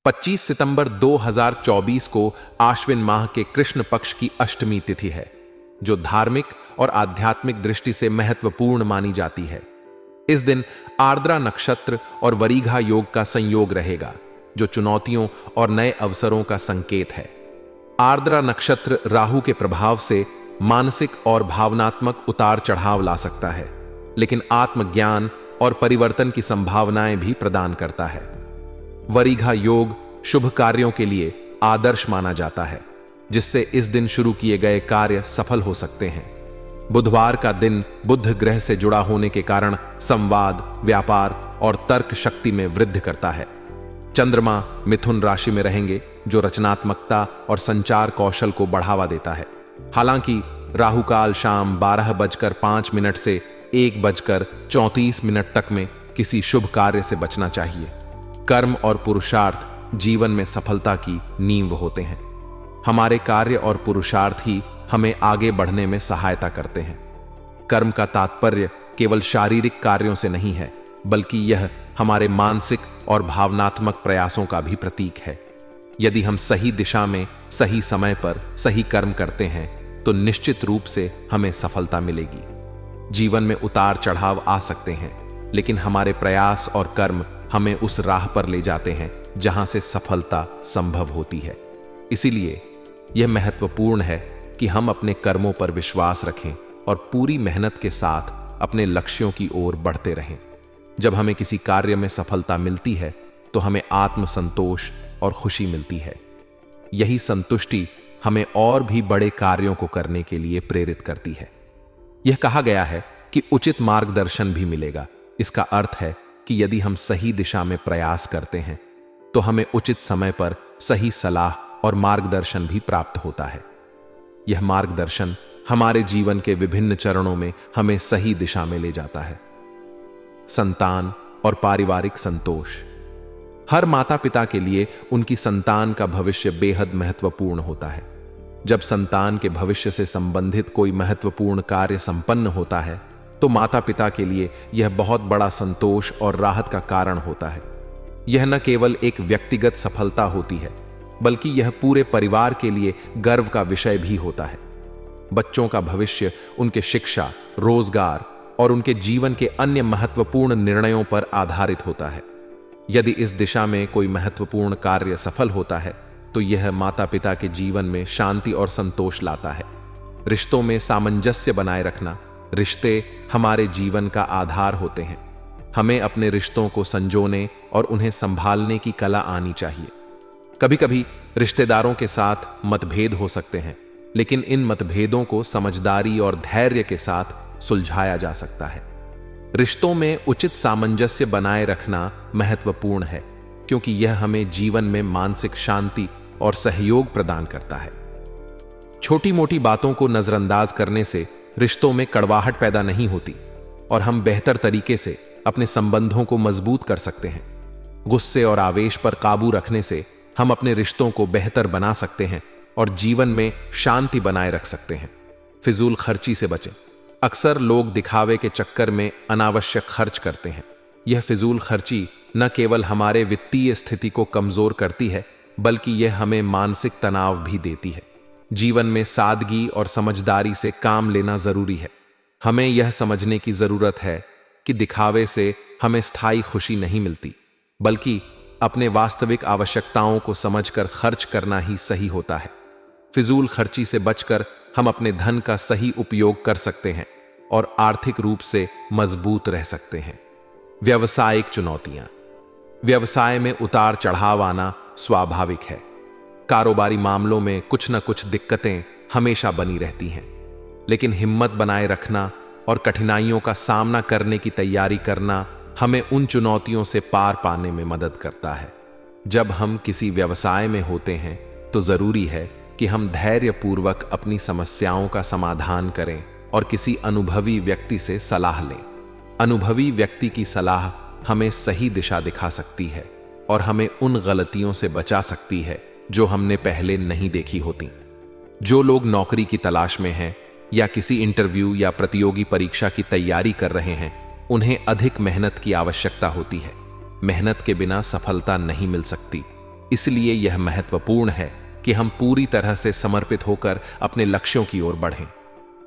25 सितंबर 2024 को आश्विन माह के कृष्ण पक्ष की अष्टमी तिथि है, जो धार्मिक और आध्यात्मिक दृष्टि से महत्वपूर्ण मानी जाती है। इस दिन आर्द्रा नक्षत्र और वरीघा योग का संयोग रहेगा, जो चुनौतियों और नए अवसरों का संकेत है। आर्द्रा नक्षत्र राहु के प्रभाव से मानसिक और भावनात्मक उतार चढ़ाव ला सकता है, लेकिन आत्मज्ञान और परिवर्तन की संभावनाएं भी प्रदान करता है। वरीघा योग शुभ कार्यों के लिए आदर्श माना जाता है, जिससे इस दिन शुरू किए गए कार्य सफल हो सकते हैं। बुधवार का दिन बुध ग्रह से जुड़ा होने के कारण संवाद, व्यापार और तर्क शक्ति में वृद्धि करता है। चंद्रमा मिथुन राशि में रहेंगे, जो रचनात्मकता और संचार कौशल को बढ़ावा देता है। हालांकि राहुकाल शाम 12:05 से 1:34 तक में किसी शुभ कार्य से बचना चाहिए। कर्म और पुरुषार्थ जीवन में सफलता की नींव होते हैं। हमारे कार्य और पुरुषार्थ ही हमें आगे बढ़ने में सहायता करते हैं। कर्म का तात्पर्य केवल शारीरिक कार्यों से नहीं है, बल्कि यह हमारे मानसिक और भावनात्मक प्रयासों का भी प्रतीक है। यदि हम सही दिशा में सही समय पर सही कर्म करते हैं, तो निश्चित रूप से हमें सफलता मिलेगी। जीवन में उतार चढ़ाव आ सकते हैं, लेकिन हमारे प्रयास और कर्म हमें उस राह पर ले जाते हैं जहां से सफलता संभव होती है। इसीलिए यह महत्वपूर्ण है कि हम अपने कर्मों पर विश्वास रखें और पूरी मेहनत के साथ अपने लक्ष्यों की ओर बढ़ते रहें। जब हमें किसी कार्य में सफलता मिलती है, तो हमें आत्मसंतोष और खुशी मिलती है। यही संतुष्टि हमें और भी बड़े कार्यों को करने के लिए प्रेरित करती है। यह कहा गया है कि उचित मार्गदर्शन भी मिलेगा। इसका अर्थ है कि यदि हम सही दिशा में प्रयास करते हैं, तो हमें उचित समय पर सही सलाह और मार्गदर्शन भी प्राप्त होता है। यह मार्गदर्शन हमारे जीवन के विभिन्न चरणों में हमें सही दिशा में ले जाता है। संतान और पारिवारिक संतोष। हर माता पिता के लिए उनकी संतान का भविष्य बेहद महत्वपूर्ण होता है। जब संतान के भविष्य से संबंधित कोई महत्वपूर्ण कार्य संपन्न होता है, तो माता पिता के लिए यह बहुत बड़ा संतोष और राहत का कारण होता है। यह न केवल एक व्यक्तिगत सफलता होती है, बल्कि यह पूरे परिवार के लिए गर्व का विषय भी होता है। बच्चों का भविष्य उनके शिक्षा, रोजगार और उनके जीवन के अन्य महत्वपूर्ण निर्णयों पर आधारित होता है। यदि इस दिशा में कोई महत्वपूर्ण कार्य सफल होता है, तो यह माता पिता के जीवन में शांति और संतोष लाता है। रिश्तों में सामंजस्य बनाए रखना। रिश्ते हमारे जीवन का आधार होते हैं। हमें अपने रिश्तों को संजोने और उन्हें संभालने की कला आनी चाहिए। कभी कभी रिश्तेदारों के साथ मतभेद हो सकते हैं, लेकिन इन मतभेदों को समझदारी और धैर्य के साथ सुलझाया जा सकता है। रिश्तों में उचित सामंजस्य बनाए रखना महत्वपूर्ण है, क्योंकि यह हमें जीवन में मानसिक शांति और सहयोग प्रदान करता है। छोटी मोटी बातों को नजरअंदाज करने से रिश्तों में कड़वाहट पैदा नहीं होती और हम बेहतर तरीके से अपने संबंधों को मजबूत कर सकते हैं। गुस्से और आवेश पर काबू रखने से हम अपने रिश्तों को बेहतर बना सकते हैं और जीवन में शांति बनाए रख सकते हैं। फिजूल खर्ची से बचें। अक्सर लोग दिखावे के चक्कर में अनावश्यक खर्च करते हैं। यह फिजूल खर्ची न केवल हमारे वित्तीय स्थिति को कमजोर करती है, बल्कि यह हमें मानसिक तनाव भी देती है। जीवन में सादगी और समझदारी से काम लेना जरूरी है। हमें यह समझने की जरूरत है कि दिखावे से हमें स्थायी खुशी नहीं मिलती, बल्कि अपने वास्तविक आवश्यकताओं को समझकर खर्च करना ही सही होता है। फिजूल खर्ची से बचकर हम अपने धन का सही उपयोग कर सकते हैं और आर्थिक रूप से मजबूत रह सकते हैं। व्यावसायिक चुनौतियां। व्यवसाय में उतार चढ़ाव आना स्वाभाविक है। कारोबारी मामलों में कुछ न कुछ दिक्कतें हमेशा बनी रहती हैं, लेकिन हिम्मत बनाए रखना और कठिनाइयों का सामना करने की तैयारी करना हमें उन चुनौतियों से पार पाने में मदद करता है। जब हम किसी व्यवसाय में होते हैं, तो जरूरी है कि हम धैर्यपूर्वक अपनी समस्याओं का समाधान करें और किसी अनुभवी व्यक्ति से सलाह लें। अनुभवी व्यक्ति की सलाह हमें सही दिशा दिखा सकती है और हमें उन गलतियों से बचा सकती है जो हमने पहले नहीं देखी होती। जो लोग नौकरी की तलाश में हैं या किसी इंटरव्यू या प्रतियोगी परीक्षा की तैयारी कर रहे हैं, उन्हें अधिक मेहनत की आवश्यकता होती है। मेहनत के बिना सफलता नहीं मिल सकती। इसलिए यह महत्वपूर्ण है कि हम पूरी तरह से समर्पित होकर अपने लक्ष्यों की ओर बढ़ें।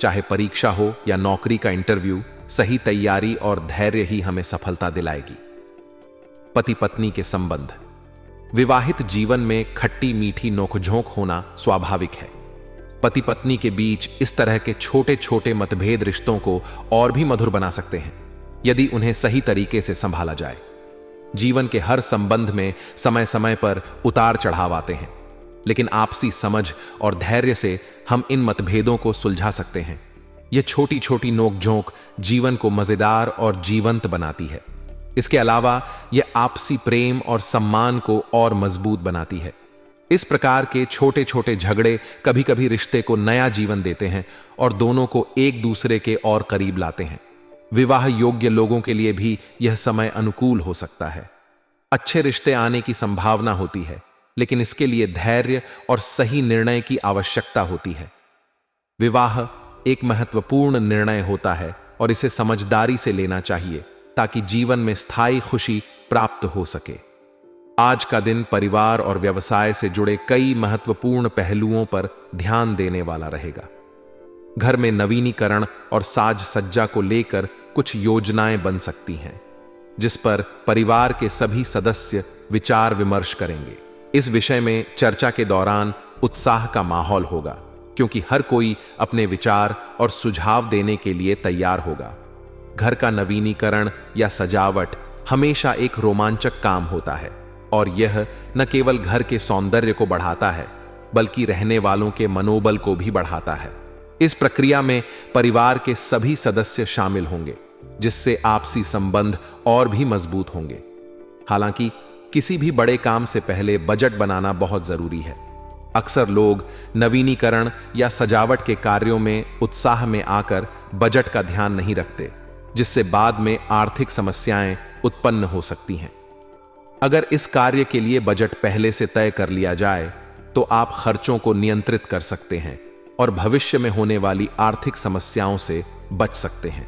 चाहे परीक्षा हो या नौकरी का इंटरव्यू, सही तैयारी और धैर्य ही हमें सफलता दिलाएगी। पति पत्नी के संबंध। विवाहित जीवन में खट्टी मीठी नोकझोंक होना स्वाभाविक है। पति पत्नी के बीच इस तरह के छोटे छोटे मतभेद रिश्तों को और भी मधुर बना सकते हैं यदि उन्हें सही तरीके से संभाला जाए। जीवन के हर संबंध में समय समय पर उतार चढ़ाव आते हैं, लेकिन आपसी समझ और धैर्य से हम इन मतभेदों को सुलझा सकते हैं। यह छोटी छोटी नोकझोंक जीवन को मजेदार और जीवंत बनाती है। इसके अलावा यह आपसी प्रेम और सम्मान को और मजबूत बनाती है। इस प्रकार के छोटे छोटे झगड़े कभी कभी रिश्ते को नया जीवन देते हैं और दोनों को एक दूसरे के और करीब लाते हैं। विवाह योग्य लोगों के लिए भी यह समय अनुकूल हो सकता है। अच्छे रिश्ते आने की संभावना होती है, लेकिन इसके लिए धैर्य और सही निर्णय की आवश्यकता होती है। विवाह एक महत्वपूर्ण निर्णय होता है और इसे समझदारी से लेना चाहिए ताकि जीवन में स्थायी खुशी प्राप्त हो सके। आज का दिन परिवार और व्यवसाय से जुड़े कई महत्वपूर्ण पहलुओं पर ध्यान देने वाला रहेगा। घर में नवीनीकरण और साज सज्जा को लेकर कुछ योजनाएं बन सकती हैं, जिस पर परिवार के सभी सदस्य विचार विमर्श करेंगे। इस विषय में चर्चा के दौरान उत्साह का माहौल होगा, क्योंकि हर कोई अपने विचार और सुझाव देने के लिए तैयार होगा। घर का नवीनीकरण या सजावट हमेशा एक रोमांचक काम होता है और यह न केवल घर के सौंदर्य को बढ़ाता है, बल्कि रहने वालों के मनोबल को भी बढ़ाता है। इस प्रक्रिया में परिवार के सभी सदस्य शामिल होंगे, जिससे आपसी संबंध और भी मजबूत होंगे। हालांकि किसी भी बड़े काम से पहले बजट बनाना बहुत जरूरी है। अक्सर लोग नवीनीकरण या सजावट के कार्यों में उत्साह में आकर बजट का ध्यान नहीं रखते, जिससे बाद में आर्थिक समस्याएं उत्पन्न हो सकती हैं। अगर इस कार्य के लिए बजट पहले से तय कर लिया जाए तो आप खर्चों को नियंत्रित कर सकते हैं और भविष्य में होने वाली आर्थिक समस्याओं से बच सकते हैं।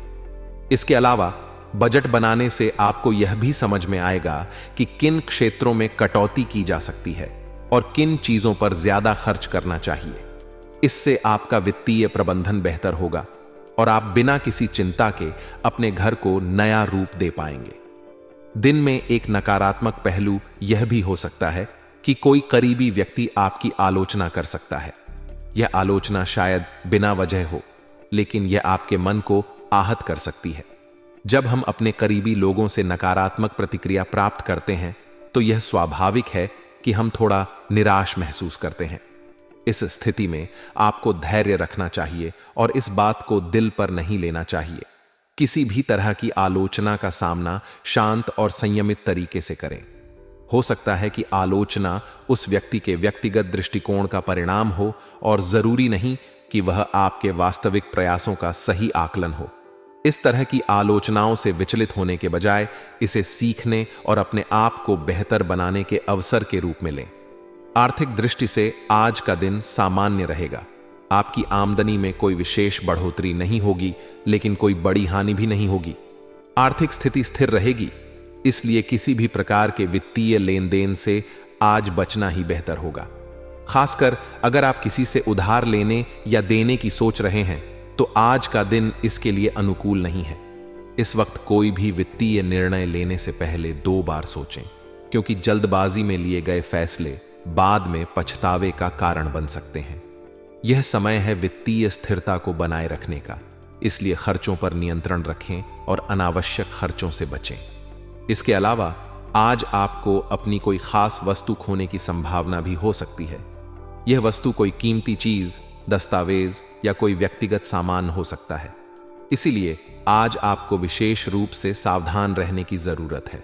इसके अलावा बजट बनाने से आपको यह भी समझ में आएगा कि किन क्षेत्रों में कटौती की जा सकती है और किन चीजों पर ज्यादा खर्च करना चाहिए। इससे आपका वित्तीय प्रबंधन बेहतर होगा और आप बिना किसी चिंता के अपने घर को नया रूप दे पाएंगे। दिन में एक नकारात्मक पहलू यह भी हो सकता है कि कोई करीबी व्यक्ति आपकी आलोचना कर सकता है। यह आलोचना शायद बिना वजह हो, लेकिन यह आपके मन को आहत कर सकती है। जब हम अपने करीबी लोगों से नकारात्मक प्रतिक्रिया प्राप्त करते हैं तो यह स्वाभाविक है कि हम थोड़ा निराश महसूस करते हैं। इस स्थिति में आपको धैर्य रखना चाहिए और इस बात को दिल पर नहीं लेना चाहिए। किसी भी तरह की आलोचना का सामना शांत और संयमित तरीके से करें। हो सकता है कि आलोचना उस व्यक्ति के व्यक्तिगत दृष्टिकोण का परिणाम हो और जरूरी नहीं कि वह आपके वास्तविक प्रयासों का सही आकलन हो। इस तरह की आलोचनाओं से विचलित होने के बजाय इसे सीखने और अपने आप को बेहतर बनाने के अवसर के रूप में लें। आर्थिक दृष्टि से आज का दिन सामान्य रहेगा। आपकी आमदनी में कोई विशेष बढ़ोतरी नहीं होगी, लेकिन कोई बड़ी हानि भी नहीं होगी। आर्थिक स्थिति स्थिर रहेगी, इसलिए किसी भी प्रकार के वित्तीय लेन देन से आज बचना ही बेहतर होगा। खासकर अगर आप किसी से उधार लेने या देने की सोच रहे हैं तो आज का दिन इसके लिए अनुकूल नहीं है। इस वक्त कोई भी वित्तीय निर्णय लेने से पहले 2 बार सोचें, क्योंकि जल्दबाजी में लिए गए फैसले बाद में पछतावे का कारण बन सकते हैं। यह समय है वित्तीय स्थिरता को बनाए रखने का, इसलिए खर्चों पर नियंत्रण रखें और अनावश्यक खर्चों से बचें। इसके अलावा आज आपको अपनी कोई खास वस्तु खोने की संभावना भी हो सकती है। यह वस्तु कोई कीमती चीज, दस्तावेज या कोई व्यक्तिगत सामान हो सकता है। इसीलिए आज आपको विशेष रूप से सावधान रहने की जरूरत है।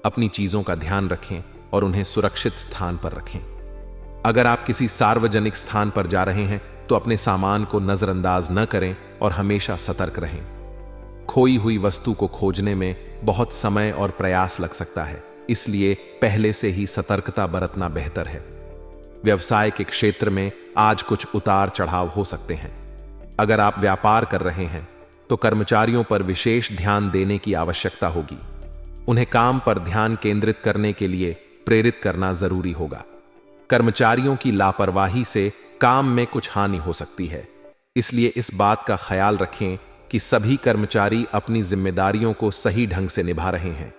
अपनी चीजों का ध्यान रखें और उन्हें सुरक्षित स्थान पर रखें। अगर आप किसी सार्वजनिक स्थान पर जा रहे हैं तो अपने सामान को नजरअंदाज न करें और हमेशा सतर्क रहें। खोई हुई वस्तु को खोजने में बहुत समय और प्रयास लग सकता है, इसलिए पहले से ही सतर्कता बरतना बेहतर है। व्यवसाय के क्षेत्र में आज कुछ उतार चढ़ाव हो सकते हैं। अगर आप व्यापार कर रहे हैं तो कर्मचारियों पर विशेष ध्यान देने की आवश्यकता होगी। उन्हें काम पर ध्यान केंद्रित करने के लिए प्रेरित करना जरूरी होगा। कर्मचारियों की लापरवाही से काम में कुछ हानि हो सकती है। इसलिए इस बात का ख्याल रखें कि सभी कर्मचारी अपनी जिम्मेदारियों को सही ढंग से निभा रहे हैं।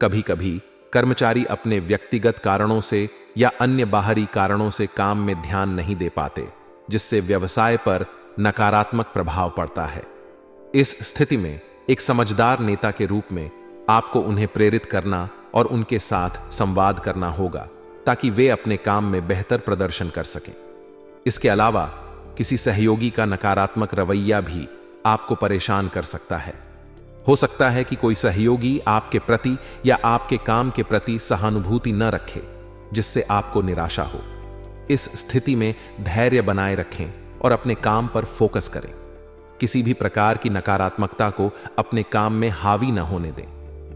कभी कभी कर्मचारी अपने व्यक्तिगत कारणों से या अन्य बाहरी कारणों से काम में ध्यान नहीं दे पाते, जिससे व्यवसाय पर नकारात्मक प्रभाव पड़ता है। इस स्थिति में एक समझदार नेता के रूप में आपको उन्हें प्रेरित करना और उनके साथ संवाद करना होगा, ताकि वे अपने काम में बेहतर प्रदर्शन कर सकें। इसके अलावा किसी सहयोगी का नकारात्मक रवैया भी आपको परेशान कर सकता है। हो सकता है कि कोई सहयोगी आपके प्रति या आपके काम के प्रति सहानुभूति न रखे, जिससे आपको निराशा हो। इस स्थिति में धैर्य बनाए रखें और अपने काम पर फोकस करें। किसी भी प्रकार की नकारात्मकता को अपने काम में हावी न होने दें।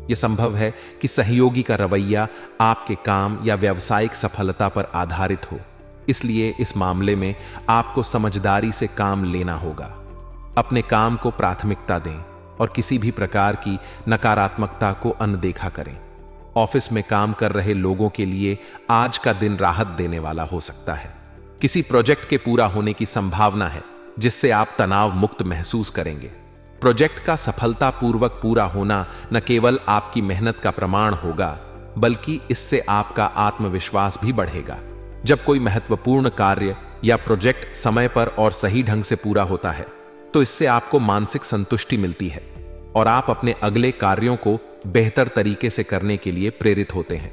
यह संभव है कि सहयोगी का रवैया आपके काम या व्यावसायिक सफलता पर आधारित हो, इसलिए इस मामले में आपको समझदारी से काम लेना होगा। अपने काम को प्राथमिकता दें और किसी भी प्रकार की नकारात्मकता को अनदेखा करें। ऑफिस में काम कर रहे लोगों के लिए आज का दिन राहत देने वाला हो सकता है। किसी प्रोजेक्ट के पूरा होने की संभावना है, जिससे आप तनाव मुक्त महसूस करेंगे। प्रोजेक्ट का सफलतापूर्वक पूरा होना न केवल आपकी मेहनत का प्रमाण होगा, बल्कि इससे आपका आत्मविश्वास भी बढ़ेगा। जब कोई महत्वपूर्ण कार्य या प्रोजेक्ट समय पर और सही ढंग से पूरा होता है, तो इससे आपको मानसिक संतुष्टि मिलती है और आप अपने अगले कार्यों को बेहतर तरीके से करने के लिए प्रेरित होते हैं।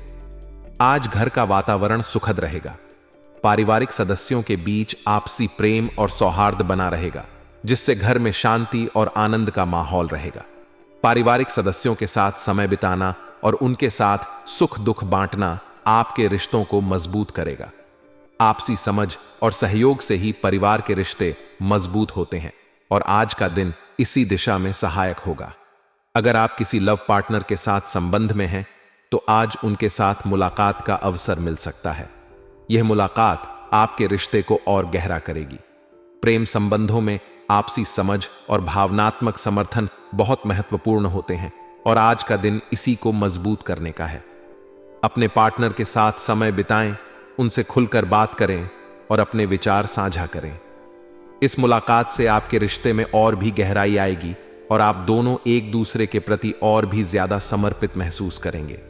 आज घर का वातावरण सुखद रहेगा। पारिवारिक सदस्यों के बीच आपसी प्रेम और सौहार्द बना रहेगा, जिससे घर में शांति और आनंद का माहौल रहेगा। पारिवारिक सदस्यों के साथ समय बिताना और उनके साथ सुख दुख बांटना आपके रिश्तों को मजबूत करेगा। आपसी समझ और सहयोग से ही परिवार के रिश्ते मजबूत होते हैं और आज का दिन इसी दिशा में सहायक होगा। अगर आप किसी लव पार्टनर के साथ संबंध में हैं, तो आज उनके साथ मुलाकात का अवसर मिल सकता है। यह मुलाकात आपके रिश्ते को और गहरा करेगी। प्रेम संबंधों में आपसी समझ और भावनात्मक समर्थन बहुत महत्वपूर्ण होते हैं और आज का दिन इसी को मजबूत करने का है। अपने पार्टनर के साथ समय बिताएं, उनसे खुलकर बात करें और अपने विचार साझा करें। इस मुलाकात से आपके रिश्ते में और भी गहराई आएगी और आप दोनों एक दूसरे के प्रति और भी ज्यादा समर्पित महसूस करेंगे।